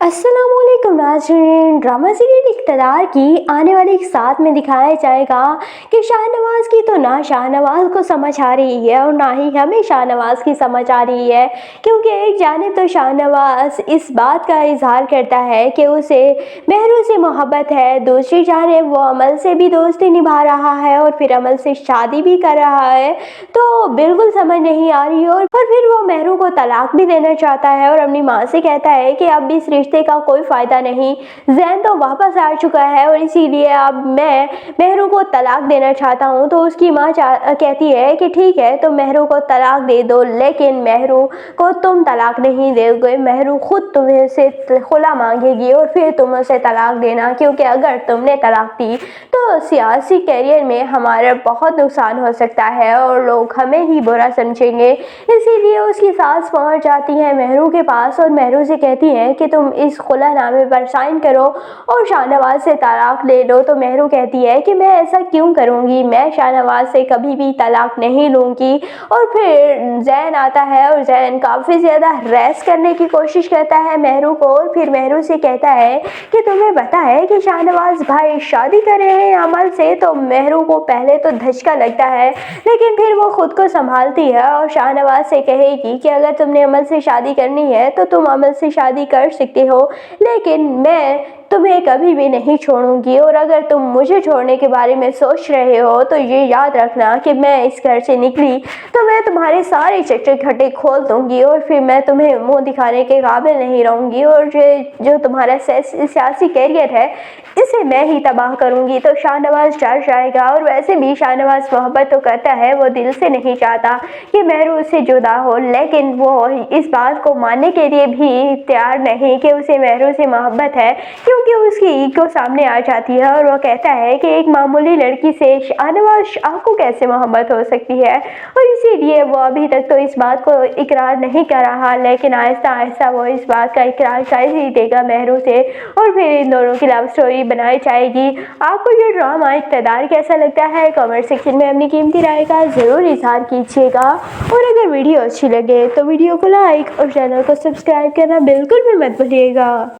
अस्सलामुअलैकुम नाज़रीन। Drama serial इक़्तिदार की आने वाले एक साथ में दिखाया जाएगा कि शाहनवाज की तो ना शाहनवाज को समझ आ रही है और ना ही हमें शाहनवाज की समझ आ रही है, क्योंकि एक जानिब तो शाहनवाज इस बात का इजहार करता है कि उसे महरू से मोहब्बत है, दूसरी जानिब वो अमल से भी दोस्ती निभा रहा है और फिर अमल से शादी भी कर रहा है। तो बिल्कुल समझ नहीं आ रही और फिर वो महरू को तलाक भी देना चाहता है और अपनी माँ से कहता है कि अब इस रिश्ते का कोई फ़ायदा नहीं, ज़ैन तो वापस आ चुका है और इसीलिए अब मैं महरू को तलाक देना चाहता हूँ। तो उसकी माँ कहती है कि ठीक है, तो महरू को तलाक दे दो, लेकिन महरू को तुम तलाक नहीं दोगे, महरू खुद तुम्हें से खुला मांगेगी और फिर तुम उसे तलाक देना, क्योंकि अगर तुमने तलाक दी तो सियासी कैरियर में हमारा बहुत नुकसान हो सकता है और लोग हमें ही बुरा समझेंगे। इसीलिए उसकी सास पहुंच जाती है महरू के पास और महरू से कहती हैं कि तुम इस खुलानामे पर साइन करो और शाहनवाज से तलाक ले लो। तो महरू कहती है कि मैं ऐसा क्यों करूँगी, मैं शाहनवाज से कभी भी तलाक नहीं लूँगी। और फिर ज़ैन आता है और ज़ैन काफ़ी ज़्यादा रेस करने की कोशिश करता है महरू को और फिर महरू से कहता है कि तुम्हें पता है कि शाहनवाज भाई शादी कर रहे हैं अमल से। तो महरू को पहले तो धचका लगता है, लेकिन फिर वो खुद को संभालती है और शाहनवाज से कहेगी कि अगर तुमने अमल से शादी करनी है तो तुम अमल से शादी कर सकते हो, लेकिन मैं तुम्हें कभी भी नहीं छोड़ूंगी और अगर तुम मुझे छोड़ने के बारे में सोच रहे हो तो ये याद रखना कि मैं इस घर से निकली तो मैं तुम्हारे सारे चट्टे खट्टे खोल दूंगी और फिर मैं तुम्हें मुंह दिखाने के काबिल नहीं रहूंगी और जो तुम्हारा सियासी कैरियर है इसे मैं ही तबाह करूंगी। तो शाहनवाज डर जाएगा और वैसे भी शाहनवाज मोहब्बत तो करता है, वो दिल से नहीं चाहता कि महरू उससे जुदा हो, लेकिन वो इस बात को मानने के लिए भी तैयार नहीं कि उसे महरू से मोहब्बत है, क्योंकि उसकी ईगो सामने आ जाती है और वो कहता है कि एक मामूली लड़की से शाहनवाज शाह को कैसे मोहब्बत हो सकती है। और इसीलिए वो अभी तक तो इस बात को इकरार नहीं कर रहा, लेकिन आहिस्ता आहिस्ता वो इस बात का इकरार कर ही देगा महरू से और फिर इन दोनों की लव स्टोरी बनाई जाएगी। आपको ये ड्रामा इक़्तिदार कैसा लगता है, कमेंट सेक्शन में अपनी कीमती राय का ज़रूर इज़हार कीजिएगा और अगर वीडियो अच्छी लगे तो वीडियो को लाइक और चैनल को सब्सक्राइब करना बिल्कुल भी मत भूलिएगा।